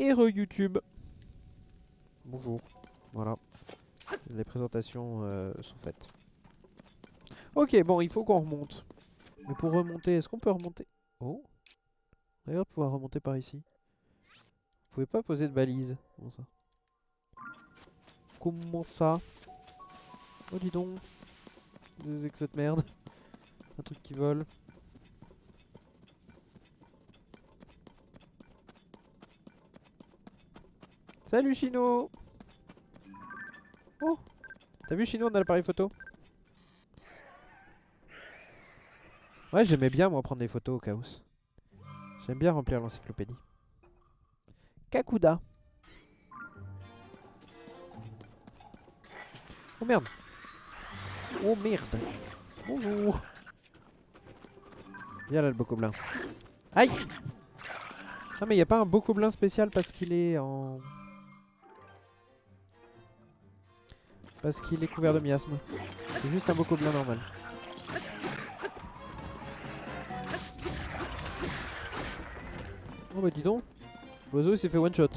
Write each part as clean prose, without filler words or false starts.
Et re-YouTube. Bonjour. Voilà. Les présentations sont faites. Ok, bon, il faut qu'on remonte. Mais pour remonter, est-ce qu'on peut remonter? Oh. D'ailleurs, pouvoir remonter par ici. Vous pouvez pas poser de balise. Comment ça? Comment ça? Oh, dis donc. C'est que cette merde. Un truc qui vole. Salut Chino. Oh. T'as vu Chino, on a l'appareil photo? Ouais, j'aimais bien moi prendre des photos au Chaos. J'aime bien remplir l'encyclopédie. Kakuda. Oh merde. Oh merde. Bonjour. Viens là le bocoblin. Aïe. Ah mais y a pas un bocoblin spécial parce qu'il est en... Parce qu'il est couvert de miasmes. C'est juste un bocoblin normal. Oh bah dis donc. L'oiseau il s'est fait one shot.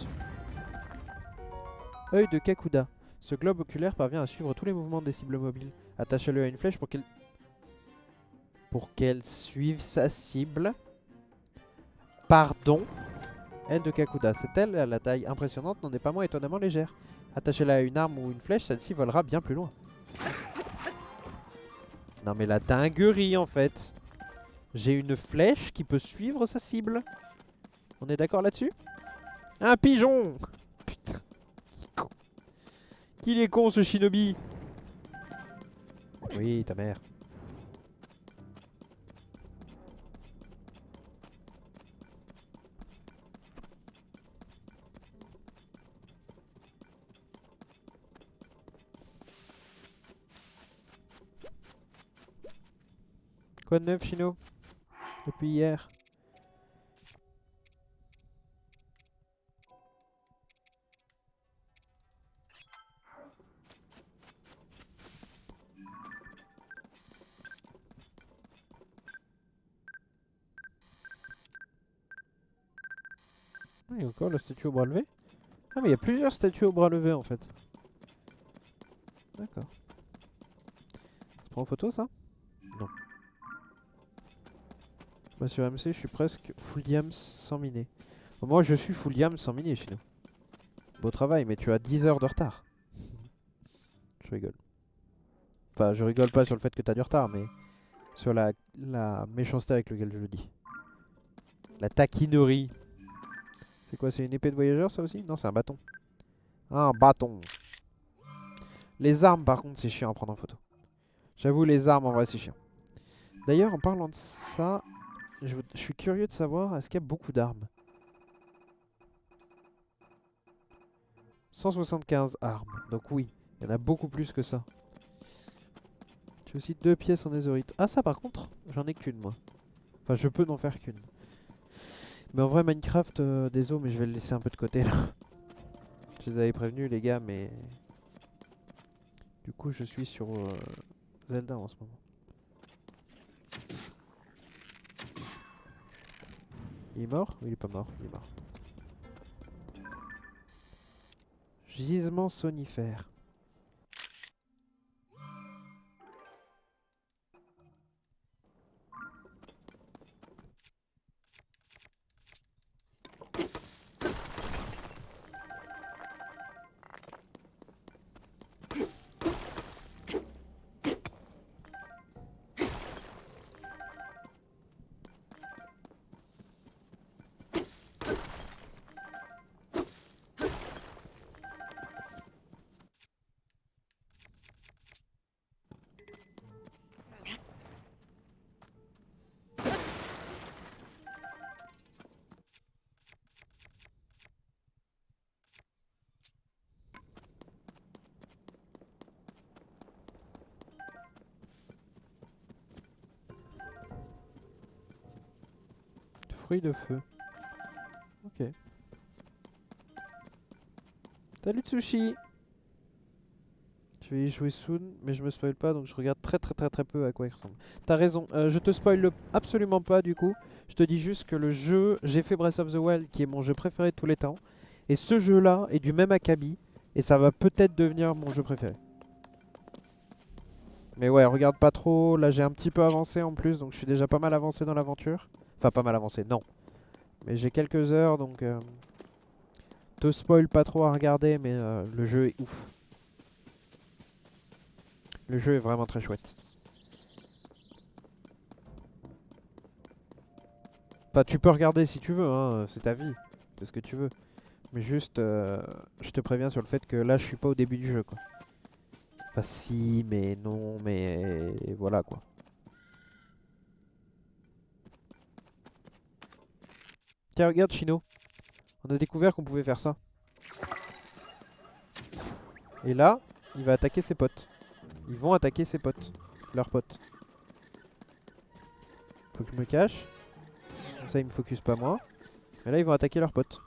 Œil de Kakuda. Ce globe oculaire parvient à suivre tous les mouvements des cibles mobiles. Attachez-le à une flèche pour qu'elle suive sa cible. Pardon. Aile de Kakuda. Cette aile à la taille impressionnante n'en est pas moins étonnamment légère. Attachez-la à une arme ou une flèche, celle-ci volera bien plus loin. Non mais la dinguerie en fait. J'ai une flèche qui peut suivre sa cible. On est d'accord là-dessus? Un pigeon. Putain. Qu'il est con ce shinobi. Oui, ta mère. Quoi de neuf, Chino? Depuis hier. Ah, il y a encore le statut au bras levé. Ah mais il y a plusieurs statues au bras levé en fait. D'accord. Ça se prend en photo ça? Non. Bah sur MC je suis presque full yams sans miner. Bon, moi je suis full yams sans miner Chino. Beau travail mais tu as 10 heures de retard. Je rigole. Enfin je rigole pas sur le fait que t'as du retard mais sur la méchanceté avec laquelle je le dis. La taquinerie. C'est quoi, c'est une épée de voyageur ça aussi? Non c'est un bâton. Ah, un bâton. Les armes par contre c'est chiant à prendre en photo. J'avoue les armes en vrai c'est chiant. D'ailleurs en parlant de ça, je suis curieux de savoir est-ce qu'il y a beaucoup d'armes. 175 armes, donc oui, il y en a beaucoup plus que ça. J'ai aussi 2 pièces en ézorite. Ah ça par contre, j'en ai qu'une moi. Enfin je peux n'en faire qu'une. Mais en vrai Minecraft, désolé mais je vais le laisser un peu de côté là. Je les avais prévenus les gars mais... Du coup je suis sur Zelda en ce moment. Il est mort ou il est pas mort? Il est mort. Gisement sonifère. Fruit de feu. Ok. Salut Tsushi. Je vais y jouer soon, mais je me spoil pas, donc je regarde très peu à quoi il ressemble. T'as raison, je te spoil absolument pas du coup. Je te dis juste que le jeu, j'ai fait Breath of the Wild, qui est mon jeu préféré de tous les temps. Et ce jeu-là est du même acabit. Et ça va peut-être devenir mon jeu préféré. Mais ouais, regarde pas trop. Là, j'ai un petit peu avancé en plus. Donc je suis déjà pas mal avancé dans l'aventure. Enfin, pas mal avancé, non. Mais j'ai quelques heures, donc... te spoil pas trop à regarder, mais le jeu est ouf. Le jeu est vraiment très chouette. Enfin, tu peux regarder si tu veux, hein, c'est ta vie. C'est ce que tu veux. Mais juste, je te préviens sur le fait que là, je suis pas au début du jeu, quoi. Enfin, si, mais non, mais voilà, quoi. Tiens, regarde, Chino. On a découvert qu'on pouvait faire ça. Et là, il va attaquer ses potes. Ils vont attaquer ses potes. Leurs potes. Faut que je me cache. Comme ça, ils me focus pas moi. Mais là, ils vont attaquer leurs potes.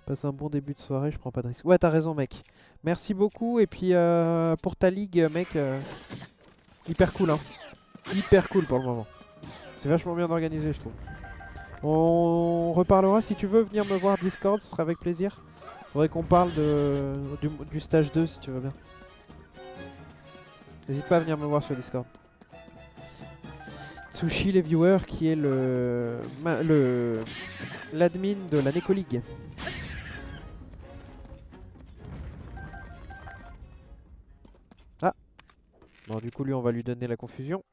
Passe un bon début de soirée, je prends pas de risque. Ouais, t'as raison, mec. Merci beaucoup. Et puis, pour ta ligue, mec, hyper cool, hein. Hyper cool pour le moment. C'est vachement bien organisé, je trouve. On reparlera si tu veux venir me voir Discord, ce sera avec plaisir. Faudrait qu'on parle du stage 2 si tu veux bien. N'hésite pas à venir me voir sur Discord. Tsushi les viewers qui est l'admin de la Neko League. Ah. Bon, du coup lui on va lui donner la confusion.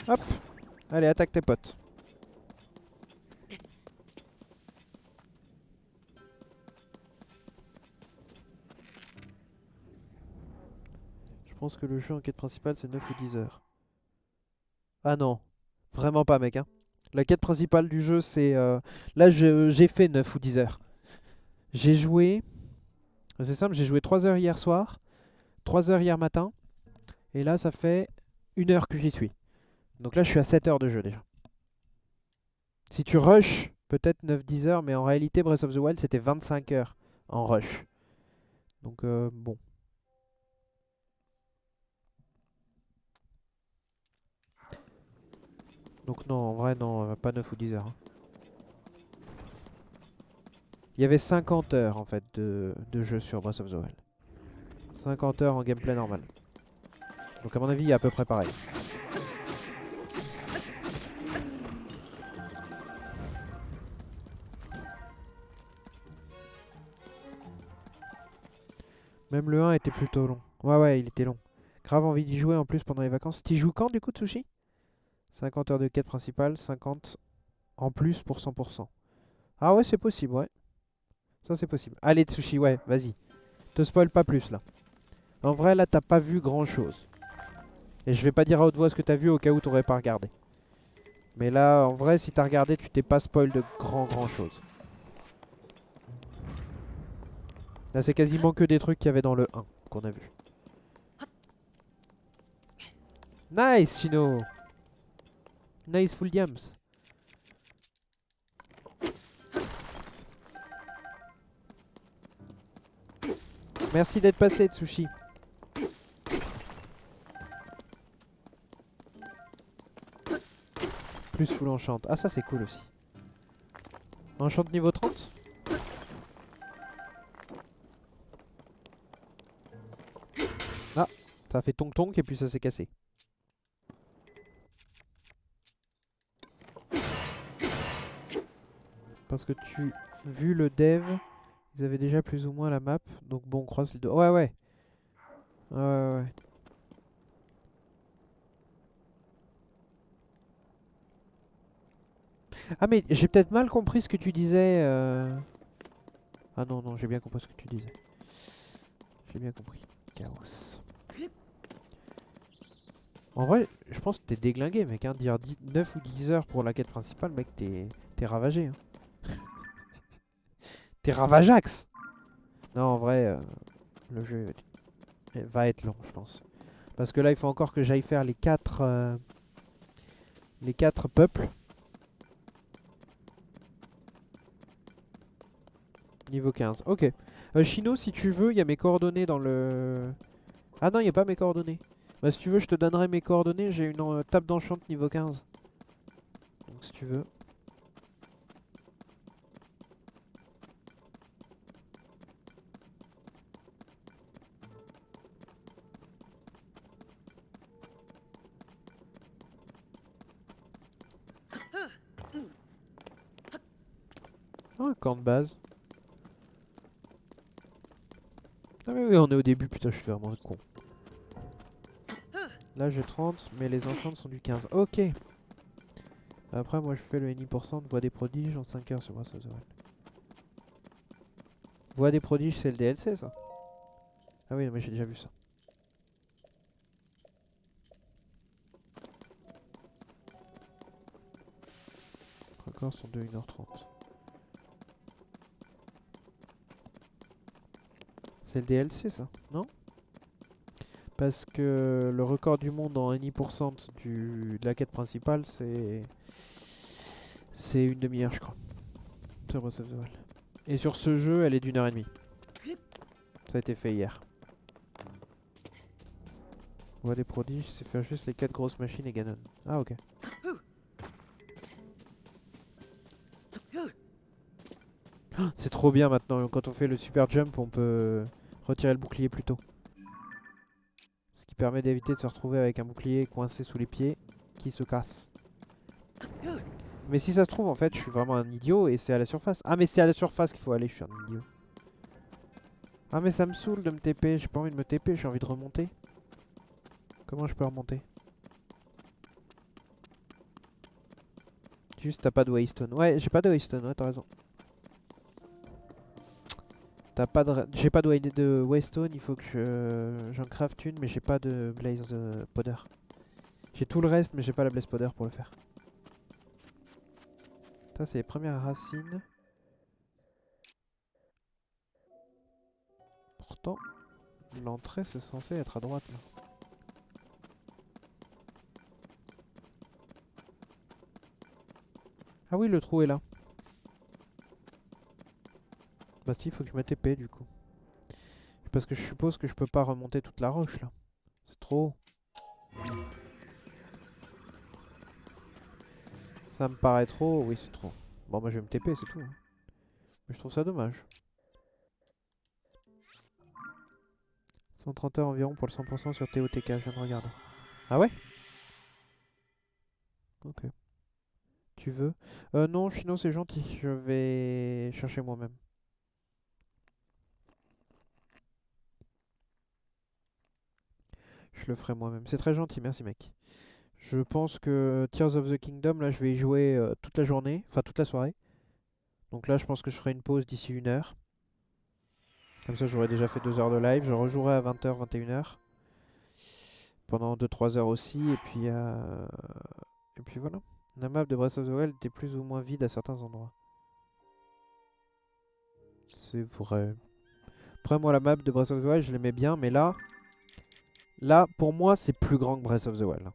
Hop. Allez, attaque tes potes. Je pense que le jeu en quête principale c'est 9 ou 10 heures. Ah non. Vraiment pas, mec, hein. La quête principale du jeu c'est... Là j'ai fait 9 ou 10 heures. J'ai joué... C'est simple, j'ai joué 3 heures hier soir, 3 heures hier matin, et là ça fait 1 heure que j'y suis. Donc là je suis à 7 heures de jeu déjà. Si tu rush, peut-être 9-10 heures, mais en réalité Breath of the Wild c'était 25 heures en rush. Donc bon. Donc non, en vrai non, pas 9 ou 10 heures. Hein. Il y avait 50 heures en fait de jeu sur Breath of the Wild. 50 heures en gameplay normal. Donc à mon avis il y a à peu près pareil. Même le 1 était plutôt long. Ouais, il était long. Grave envie d'y jouer en plus pendant les vacances. T'y joues quand du coup, Tsushi? 50 heures de quête principale, 50 en plus pour 100%. Ah ouais, c'est possible, ouais. Ça c'est possible. Allez Tsushi, ouais, vas-y. Te spoil pas plus là. En vrai là t'as pas vu grand chose. Et je vais pas dire à haute voix ce que t'as vu au cas où t'aurais pas regardé. Mais là en vrai si t'as regardé tu t'es pas spoil de grand chose. Là c'est quasiment que des trucs qu'il y avait dans le 1 qu'on a vu. Nice Chino. Nice full diams. Merci d'être passé Tsushi. Plus full enchant. Ah ça c'est cool aussi. Enchant niveau 30. Ah, ça a fait tonk tonk et puis ça s'est cassé. Parce que vu le dev, ils avaient déjà plus ou moins la map. Donc bon, on croise les deux. Ouais. Ouais. Ah mais j'ai peut-être mal compris ce que tu disais. Ah non, j'ai bien compris ce que tu disais. J'ai bien compris. Chaos. En vrai, je pense que t'es déglingué, mec. Hein. Dire 9 ou 10 heures pour la quête principale, mec, t'es ravagé. Hein. T'es ravageax. Non, en vrai, le jeu va être long, je pense. Parce que là, il faut encore que j'aille faire les 4 peuples. Niveau 15. Ok. Chino, si tu veux, il y a mes coordonnées dans le... Ah non, il n'y a pas mes coordonnées. Bah si tu veux, je te donnerai mes coordonnées. J'ai une table d'enchant niveau 15. Donc si tu veux. Oh, un camp de base. Ah mais oui, on est au début, putain, je suis vraiment con. Là j'ai 30, mais les enfants sont du 15. Ok. Après, moi je fais le NI% de Voix des prodiges en 5 heures sur Breath of the Wild. Voix des prodiges, c'est le DLC ça? Ah oui, mais j'ai déjà vu ça. Record sur 2 1h30. C'est le DLC ça, non? Parce que le record du monde en NI% de la quête principale, c'est une demi-heure, je crois. Sur Breath of the Wild. Et sur ce jeu, elle est d'1h30. Ça a été fait hier. Voix des prodiges, c'est faire juste les 4 grosses machines et Ganon. Ah ok. C'est trop bien maintenant, quand on fait le super jump, on peut retirer le bouclier plus tôt. Ce qui permet d'éviter de se retrouver avec un bouclier coincé sous les pieds qui se casse. Mais si ça se trouve, en fait, je suis vraiment un idiot et c'est à la surface. Ah mais c'est à la surface qu'il faut aller, je suis un idiot. Ah mais ça me saoule de me TP, j'ai pas envie de me TP, j'ai envie de remonter. Comment je peux remonter? Juste t'as pas de Waystone. Ouais, j'ai pas de Waystone, ouais t'as raison. J'ai pas de Waystone, il faut que j'en craft une, mais j'ai pas de Blaze Powder. J'ai tout le reste, mais j'ai pas la Blaze Powder pour le faire. Ça, c'est les premières racines. Pourtant, l'entrée, c'est censé être à droite, là. Ah oui, le trou est là. Bah si, il faut que je me TP, du coup. Parce que je suppose que je peux pas remonter toute la roche, là. C'est trop haut. Ça me paraît trop... Oui, c'est trop. Bon, moi, je vais me TP, c'est tout. Hein. Mais je trouve ça dommage. 130 heures environ pour le 100% sur TOTK, je viens de regarder. Ah ouais? Ok. Tu veux? Non, sinon c'est gentil. Je vais chercher moi-même. Je le ferai moi-même. C'est très gentil, merci mec. Je pense que Tears of the Kingdom, là je vais y jouer toute la journée, enfin toute la soirée. Donc là je pense que je ferai une pause d'ici 1 heure. Comme ça j'aurai déjà fait 2 heures de live. Je rejouerai à 20 h, 21 h. Pendant 2-3 heures aussi. Et puis voilà. La map de Breath of the Wild était plus ou moins vide à certains endroits. C'est vrai. Après moi la map de Breath of the Wild je l'aimais bien, mais là pour moi c'est plus grand que Breath of the Wild.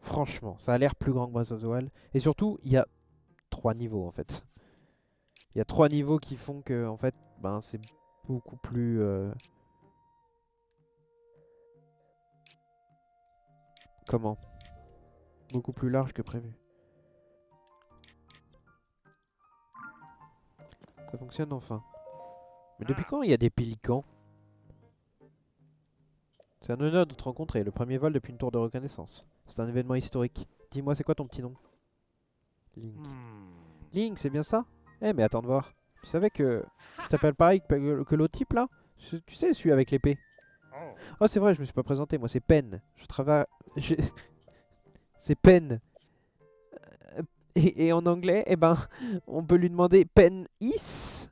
Franchement, ça a l'air plus grand que Breath of the Wild. Et surtout, il y a 3 niveaux en fait. Il y a 3 niveaux qui font que en fait, ben, c'est beaucoup plus... Comment? Beaucoup plus large que prévu. Ça fonctionne enfin. Mais depuis quand il y a des pélicans? C'est un honneur de te rencontrer, le premier vol depuis une tour de reconnaissance. C'est un événement historique. Dis-moi, c'est quoi ton petit nom? Link. Link, c'est bien ça? Eh mais attends de voir. Tu savais que je t'appelle pareil que l'autre type là? Tu sais, celui avec l'épée. Oh c'est vrai, je me suis pas présenté, moi c'est Pen. Je travaille... C'est Pen. Et en anglais, eh ben, on peut lui demander Pen is.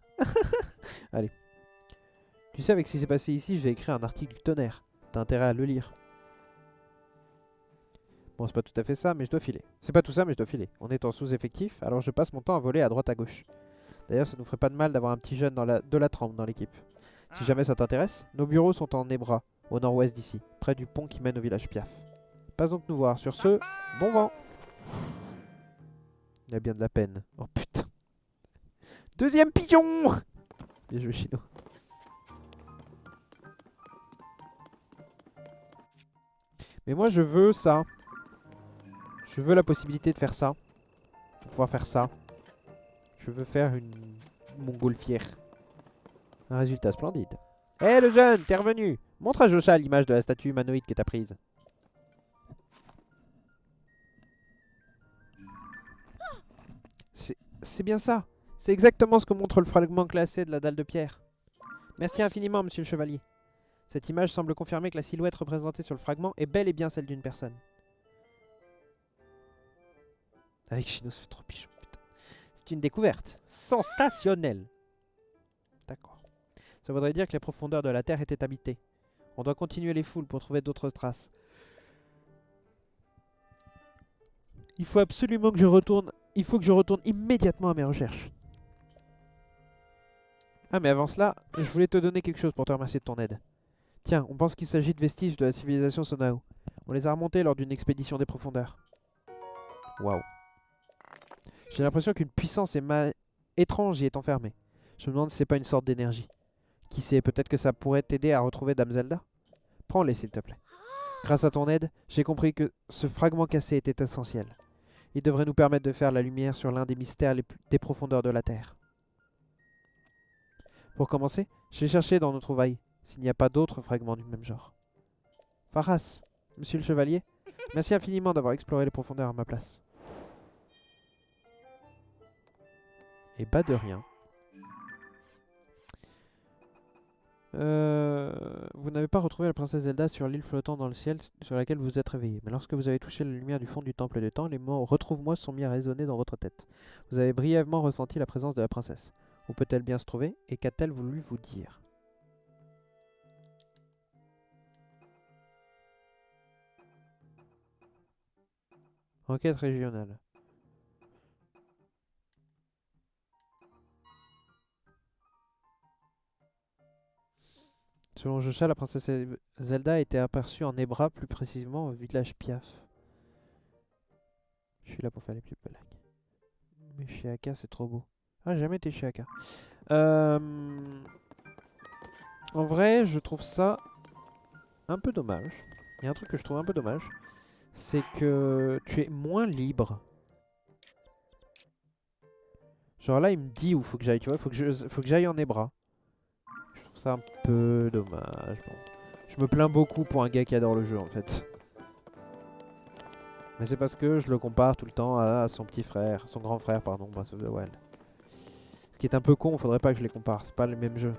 Allez. Tu sais, avec ce qui s'est passé ici, je vais écrire un article du tonnerre. T'as intérêt à le lire. Bon, c'est pas tout à fait ça, mais je dois filer. C'est pas tout ça, mais je dois filer. On est en sous-effectif, alors je passe mon temps à voler à droite à gauche. D'ailleurs, ça nous ferait pas de mal d'avoir un petit jeune de la trempe dans l'équipe. Si jamais ça t'intéresse, nos bureaux sont en Nebra, au nord-ouest d'ici, près du pont qui mène au village Piaf. Passe donc nous voir. Sur ce, bon vent. Il y a bien de la peine. Oh putain. Deuxième pigeon. Bien joué, Chino. Mais moi, je veux ça. Je veux la possibilité de faire ça. De pouvoir faire ça. Je veux faire une montgolfière. Un résultat splendide. Hé le jeune, t'es revenu. Montre à Josha l'image de la statue humanoïde que t'as prise. C'est bien ça. C'est exactement ce que montre le fragment classé de la dalle de pierre. Merci infiniment, monsieur le chevalier. Cette image semble confirmer que la silhouette représentée sur le fragment est bel et bien celle d'une personne. Avec Chino, ça fait trop pichon, putain. C'est une découverte sensationnelle. D'accord. Ça voudrait dire que les profondeurs de la Terre étaient habitées. On doit continuer les foules pour trouver d'autres traces. Il faut absolument que je retourne. Il faut que je retourne immédiatement à mes recherches. Ah mais avant cela, je voulais te donner quelque chose pour te remercier de ton aide. Tiens, on pense qu'il s'agit de vestiges de la civilisation Sonao. On les a remontés lors d'une expédition des profondeurs. Waouh. J'ai l'impression qu'une puissance étrange y est enfermée. Je me demande si c'est pas une sorte d'énergie. Qui sait, peut-être que ça pourrait t'aider à retrouver Dame Zelda. Prends-les s'il te plaît. Grâce à ton aide, j'ai compris que ce fragment cassé était essentiel. Il devrait nous permettre de faire la lumière sur l'un des mystères des profondeurs de la Terre. Pour commencer, j'ai cherché dans nos trouvailles s'il n'y a pas d'autres fragments du même genre. Faras, monsieur le chevalier, merci infiniment d'avoir exploré les profondeurs à ma place. Et pas de rien. Vous n'avez pas retrouvé la princesse Zelda sur l'île flottant dans le ciel sur laquelle vous vous êtes réveillé. Mais lorsque vous avez touché la lumière du fond du temple des temps, les mots « retrouve-moi » sont mis à résonner dans votre tête. Vous avez brièvement ressenti la présence de la princesse. Où peut-elle bien se trouver et qu'a-t-elle voulu vous dire? Enquête régionale. Selon Joshua, la princesse Zelda a été aperçue en Ebra, plus précisément au village Piaf. Je suis là pour faire les plus blagues. Mais chez Aka, c'est trop beau. Ah, j'ai jamais été chez Aka. En vrai, je trouve ça un peu dommage. Il y a un truc que je trouve un peu dommage. C'est que tu es moins libre. Genre là, il me dit où faut que j'aille, tu vois. Faut que j'aille en Ebra. Je trouve ça un peu dommage. Bon. Je me plains beaucoup pour un gars qui adore le jeu, en fait. Mais c'est parce que je le compare tout le temps à son petit frère, son grand frère, pardon, Breath of the Wild. Ce qui est un peu con, faudrait pas que je les compare, c'est pas le même jeu.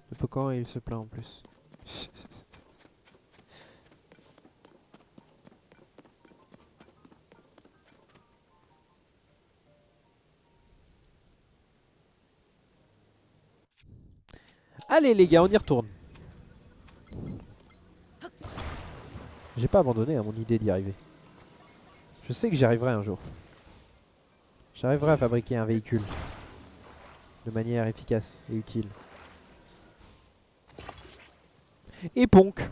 Depuis quand il se plaint en plus. Allez les gars, on y retourne. J'ai pas abandonné à mon idée d'y arriver. Je sais que j'y arriverai un jour. J'arriverai à fabriquer un véhicule. De manière efficace et utile. Et Ponk.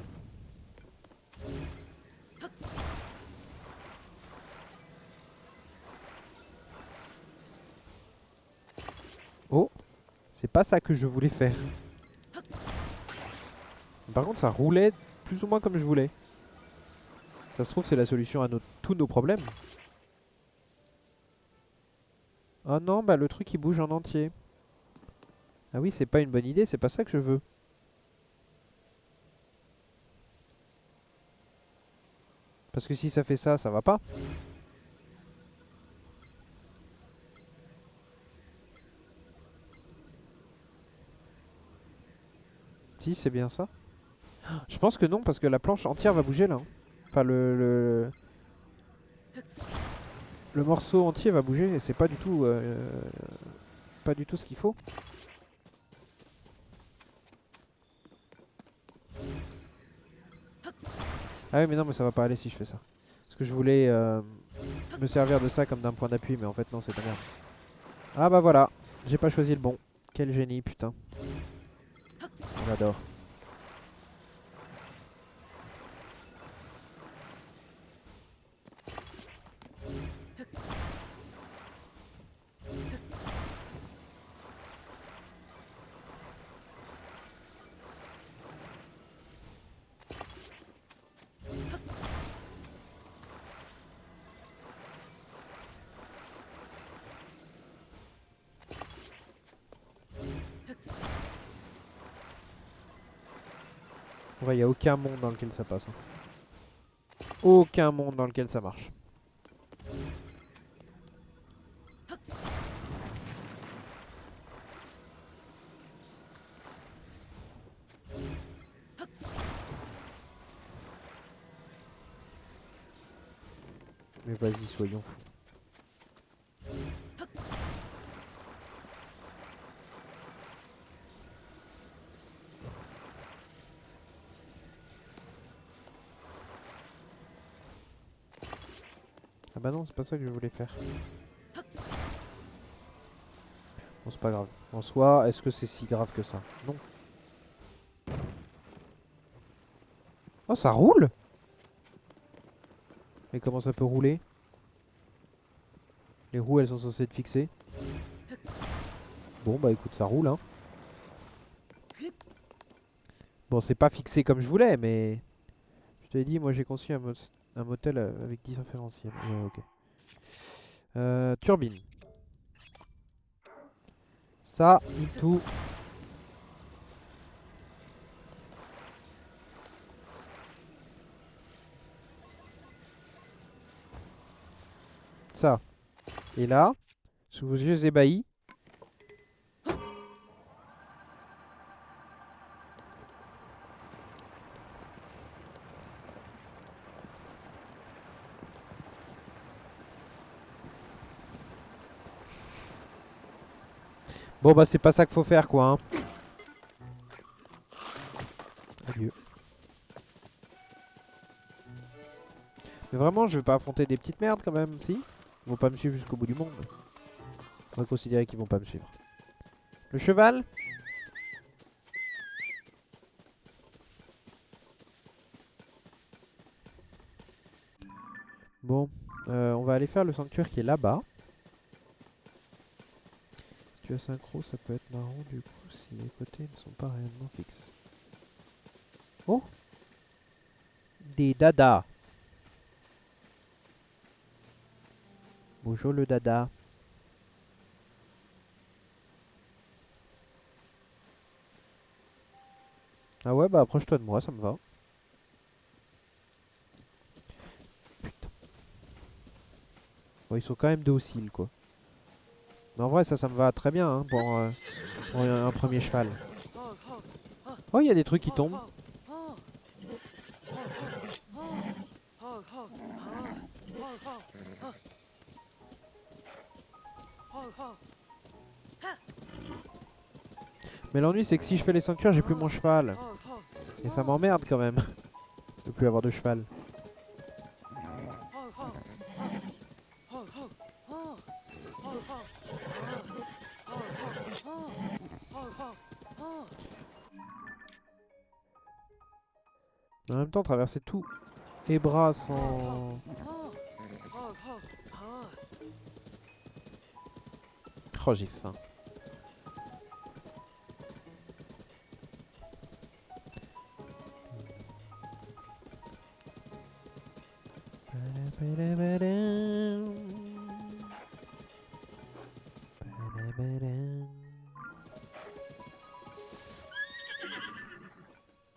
Oh, c'est pas ça que je voulais faire. Par contre, ça roulait plus ou moins comme je voulais. Ça se trouve, c'est la solution à tous nos problèmes. Oh non, bah le truc il bouge en entier. Ah oui, c'est pas une bonne idée, c'est pas ça que je veux. Parce que si ça fait ça, ça va pas. Si, c'est bien ça. Je pense que non, parce que la planche entière va bouger là. Hein. Enfin, le morceau entier va bouger et c'est pas du tout ce qu'il faut. Ah oui, mais non, mais ça va pas aller si je fais ça. Parce que je voulais me servir de ça comme d'un point d'appui, mais en fait non, c'est de la merde. Ah bah voilà, j'ai pas choisi le bon. Quel génie, putain. On adore. En vrai, il n'y a aucun monde dans lequel ça passe. Hein. Aucun monde dans lequel ça marche. Mais vas-y, soyons fous. Ah bah non, c'est pas ça que je voulais faire. Bon, c'est pas grave. En soi, est-ce que c'est si grave que ça? Non. Oh, ça roule? Mais comment ça peut rouler? Les roues, elles sont censées être fixées. Bon, bah écoute, ça roule, hein. Bon, c'est pas fixé comme je voulais, mais... Je te l'ai dit, moi j'ai conçu un motel avec 10 référentiels. Ouais, ok. Turbine. Ça, tout. Ça. Et là, sous vos yeux ébahis. Bon bah c'est pas ça qu'il faut faire quoi. Hein. Adieu. Mais vraiment, je vais pas affronter des petites merdes quand même, si? Ils vont pas me suivre jusqu'au bout du monde. On va considérer qu'ils vont pas me suivre. Le cheval? Bon, on va aller faire le sanctuaire qui est là-bas. Si tu as synchro, ça peut être marrant du coup si les côtés ne sont pas réellement fixes. Oh! Des dadas. Bonjour le dada. Ah ouais, bah approche-toi de moi, ça me va. Putain. Bon, ils sont quand même dociles, quoi. Mais en vrai, ça me va très bien hein, pour un premier cheval. Oh, il y a des trucs qui tombent. Mais l'ennui, c'est que si je fais les sanctuaires, j'ai plus mon cheval. Et ça m'emmerde quand même de plus avoir de cheval. Mais en même temps, traverser tous les bras sans... Oh, j'ai faim.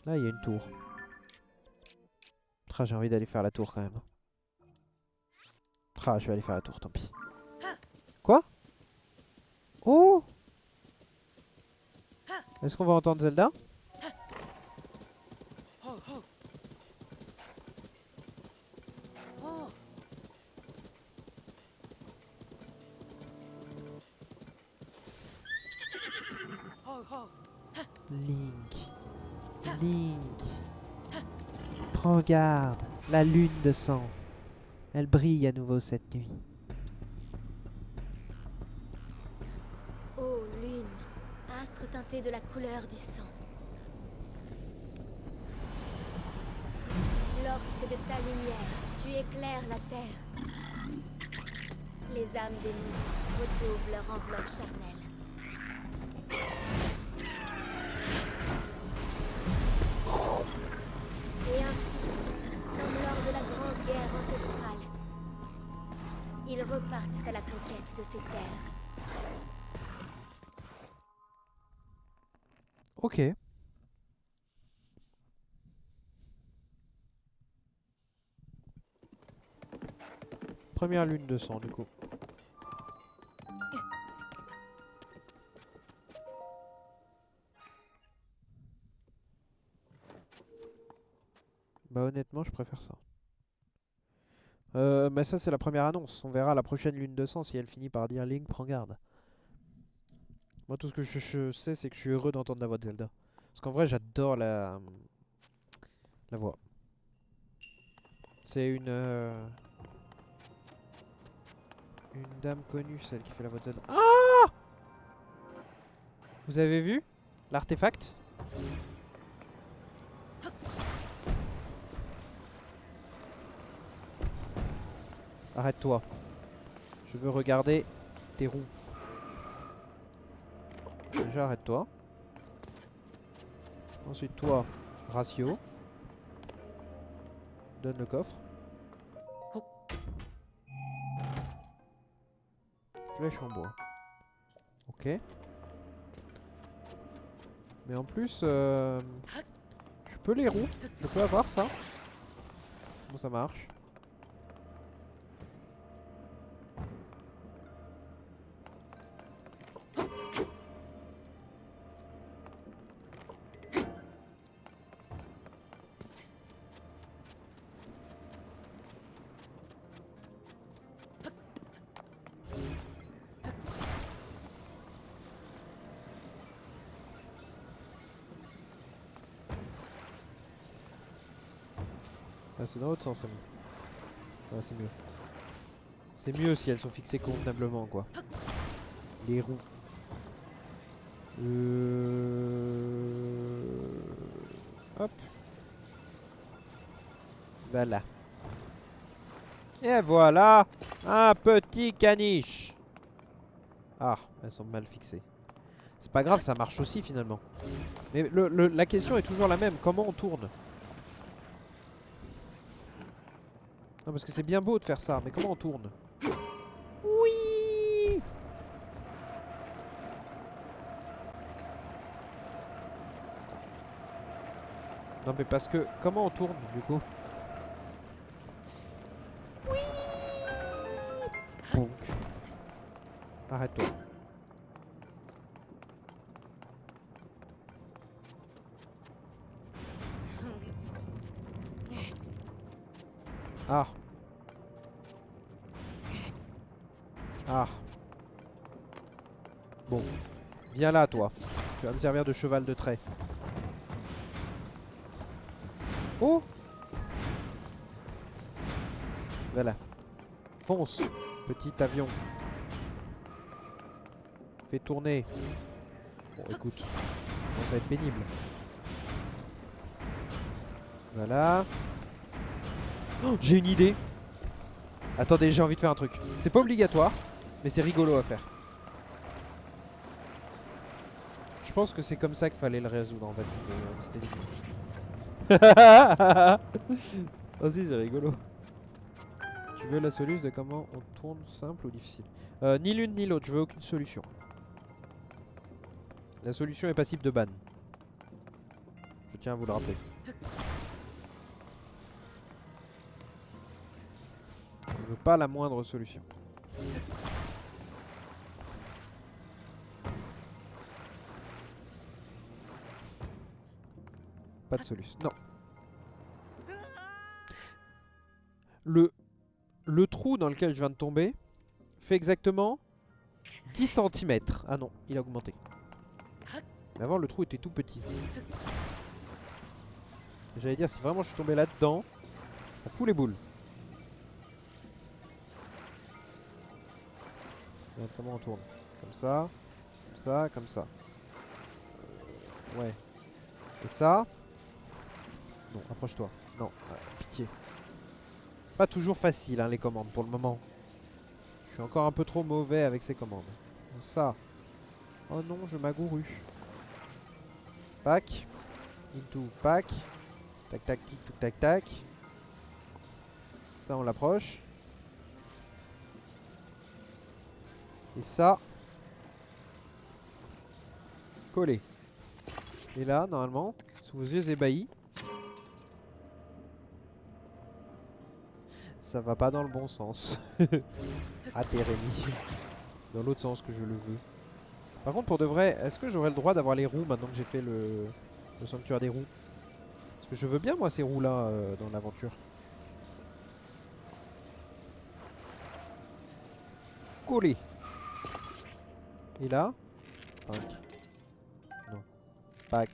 Là, il y a une tour. J'ai envie d'aller faire la tour quand même. Je vais aller faire la tour, tant pis. Quoi? Oh! Est-ce qu'on va entendre Zelda? Link. Link. Prends garde. La lune de sang. Elle brille à nouveau cette nuit. Ô lune, astre teinté de la couleur du sang. Lorsque de ta lumière, tu éclaires la terre, les âmes des monstres retrouvent leur enveloppe charnelle. Et ainsi, comme lors de la grande guerre ancestrale, ils repartent à la conquête de ces terres. Ok. Première lune de sang du coup. Bah honnêtement je préfère ça. Mais ça c'est la première annonce. On verra la prochaine lune de sang si elle finit par dire Link prends garde. Moi tout ce que je sais c'est que je suis heureux d'entendre la voix de Zelda. Parce qu'en vrai j'adore la voix. C'est une dame connue celle qui fait la voix de Zelda. Ah! Vous avez vu l'artefact? Arrête-toi. Je veux regarder tes roues. Déjà arrête-toi. Ensuite toi, ratio. Donne le coffre. Flèche en bois. Ok. Mais en plus, je peux les roues. Je peux avoir ça. Comment ça marche? Ah, c'est dans l'autre sens, Rémi. Ouais, c'est mieux. C'est mieux si elles sont fixées convenablement, quoi. Les roues. Hop. Voilà. Et voilà un petit caniche. Ah, elles sont mal fixées. C'est pas grave, ça marche aussi finalement. Mais la question est toujours la même. Comment on tourne? Non, parce que c'est bien beau de faire ça, mais comment on tourne? Oui. Non mais parce que... Comment on tourne du coup? Oui. Bonk. Arrête-toi. Ah. Ah. Bon. Viens là toi. Tu vas me servir de cheval de trait. Oh. Voilà. Fonce, petit avion. Fais tourner. Bon, écoute. Bon, ça va être pénible. Voilà. Oh, j'ai une idée. Attendez, j'ai envie de faire un truc. C'est pas obligatoire, mais c'est rigolo à faire. Je pense que c'est comme ça qu'il fallait le résoudre en fait, cette énigme. Oh si, c'est rigolo. Tu veux la solution de comment on tourne simple ou difficile? Ni l'une ni l'autre, je veux aucune solution. La solution est passible de ban. Je tiens à vous le rappeler. Je veux pas la moindre solution. Pas de solution. Non. Le trou dans lequel je viens de tomber fait exactement 10 cm. Ah non, il a augmenté. Mais avant, le trou était tout petit. J'allais dire, si vraiment je suis tombé là-dedans, ça fout les boules. Regarde comment on tourne. Comme ça, comme ça, comme ça. Ouais. Et ça. Non, approche-toi. Non, pitié. Pas toujours facile, hein, les commandes pour le moment. Je suis encore un peu trop mauvais avec ces commandes. Ça. Oh non, je m'agourue. Pack. Into pack. Tac tac tic tout tac tac. Ça on l'approche. Et ça. Collé. Et là, normalement, sous vos yeux ébahis. Ça va pas dans le bon sens. Raté Rémi. Dans l'autre sens que je le veux. Par contre, pour de vrai, est-ce que j'aurai le droit d'avoir les roues maintenant que j'ai fait le sanctuaire des roues? Parce que je veux bien, moi, ces roues-là dans l'aventure. Collé. Et là? Pack. Non. Pack.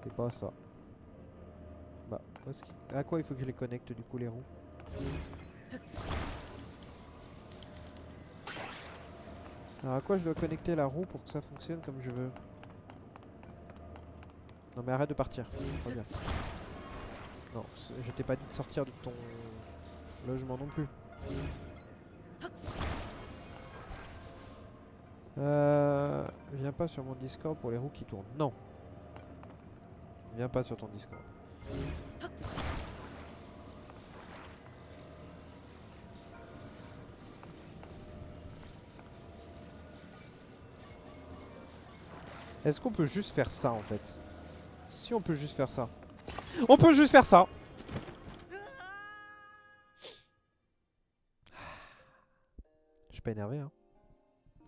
C'est pas ça. Bah, à quoi il faut que je les connecte du coup les roues? Alors à quoi je dois connecter la roue pour que ça fonctionne comme je veux? Non mais arrête de partir. Reviens. Non, je t'ai pas dit de sortir de ton logement non plus. Viens pas sur mon Discord pour les roues qui tournent. Non. Viens pas sur ton Discord. Est-ce qu'on peut juste faire ça en fait? Si on peut juste faire ça. On peut juste faire ça! Je suis pas énervé hein.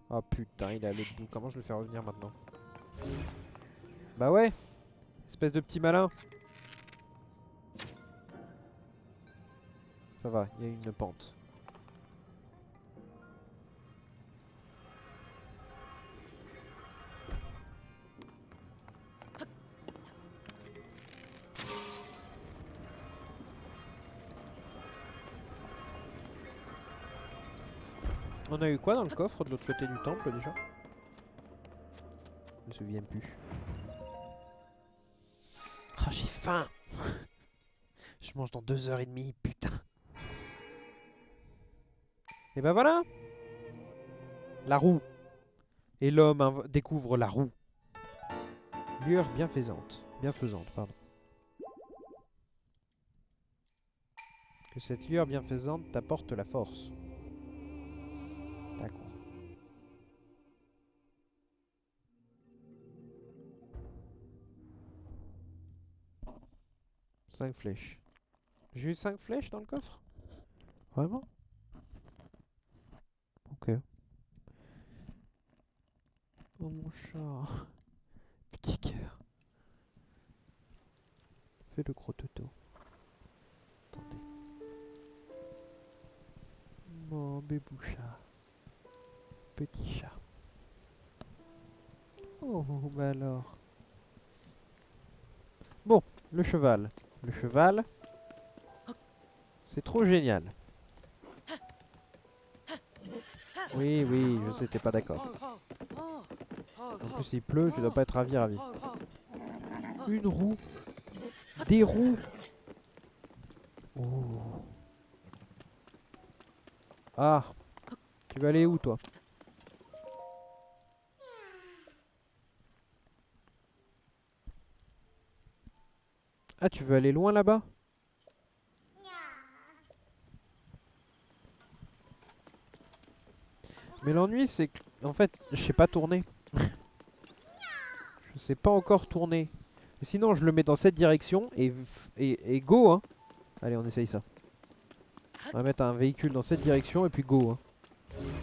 Oh putain, il est à l'autre bout. Comment je le fais revenir maintenant? Bah ouais! Espèce de petit malin! Ça va, il y a une pente. On a eu quoi dans le coffre de l'autre côté du temple déjà? Je me souviens plus. Ah, j'ai faim! Je mange dans 2h30, putain! Et bah voilà! La roue! Et l'homme découvre la roue. Lueur bienfaisante. Bienfaisante, pardon. Que cette lueur bienfaisante t'apporte la force. D'accord. Cinq flèches. J'ai eu 5 flèches dans le coffre? Vraiment? Ok. Oh mon chat. Petit cœur. Fais le gros toto. Attendez. Mon bébou chat. Petit chat. Oh, bah alors. Bon, le cheval. Le cheval. C'est trop génial. Oui, oui, je sais, t'es pas d'accord. En plus, il pleut, tu dois pas être ravi. Une roue. Des roues. Oh. Ah. Tu vas aller où, toi? Ah, tu veux aller loin là-bas? Mais l'ennui, c'est que, en fait, je sais pas tourner. Je sais pas encore tourner. Sinon, je le mets dans cette direction et go, hein. Allez, on essaye ça. On va mettre un véhicule dans cette direction et puis go, hein.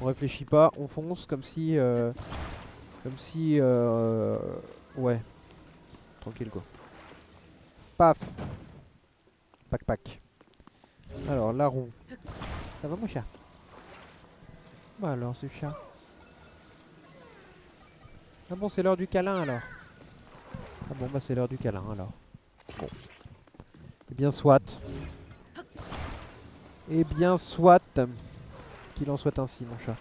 On réfléchit pas, on fonce comme si... ouais. Tranquille, quoi. Paf. Pac, pac. Alors, la roue. Ça va, mon chat? Bah alors, ce chat. Ah bon, c'est l'heure du câlin, alors. Ah bon, bah c'est l'heure du câlin, alors. Bon. Eh bien, soit. Eh bien, soit. Qu'il en soit ainsi, mon chat.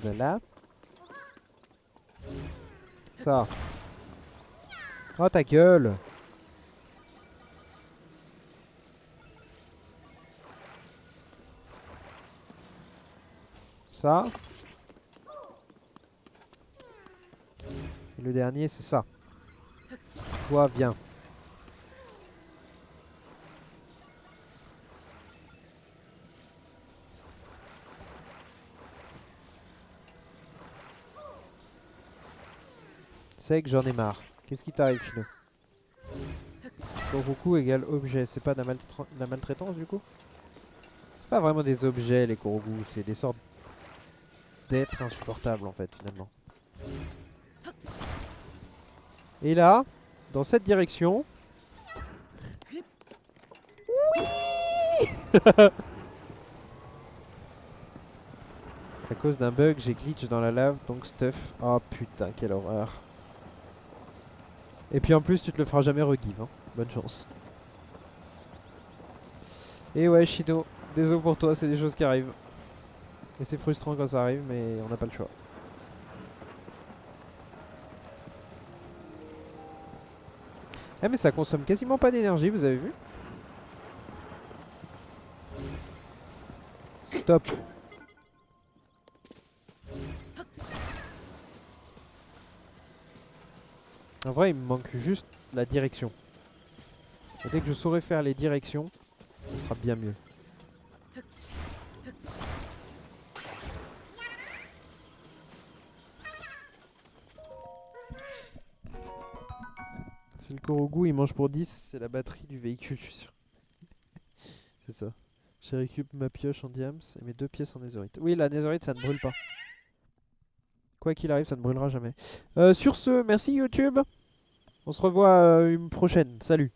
Voilà. Ça. Oh, ta gueule. Ça. Et le dernier, c'est ça. Toi, viens. Sec, j'en ai marre. Qu'est-ce qui t'arrive, Chino? Koroku égale objet. C'est pas de la maltraitance du coup? C'est pas vraiment des objets les Korogu, c'est des sortes d'êtres insupportables en fait finalement. Et là, dans cette direction... Oui. À cause d'un bug, j'ai glitch dans la lave, donc stuff. Oh putain, quelle horreur. Et puis en plus, tu te le feras jamais regive, hein. Bonne chance. Et ouais, Shino, désolé pour toi, c'est des choses qui arrivent. Et c'est frustrant quand ça arrive, mais on n'a pas le choix. Eh mais ça consomme quasiment pas d'énergie, vous avez vu? Stop. En vrai, il me manque juste la direction. Et dès que je saurai faire les directions, ce sera bien mieux. Si le Korogu il mange pour 10, c'est la batterie du véhicule, je suis sûr. C'est ça. J'ai récupéré ma pioche en diams et mes 2 pièces en netherite. Oui, la netherite ça ne brûle pas. Quoi qu'il arrive, ça ne brûlera jamais. Sur ce, merci YouTube. On se revoit une prochaine. Salut.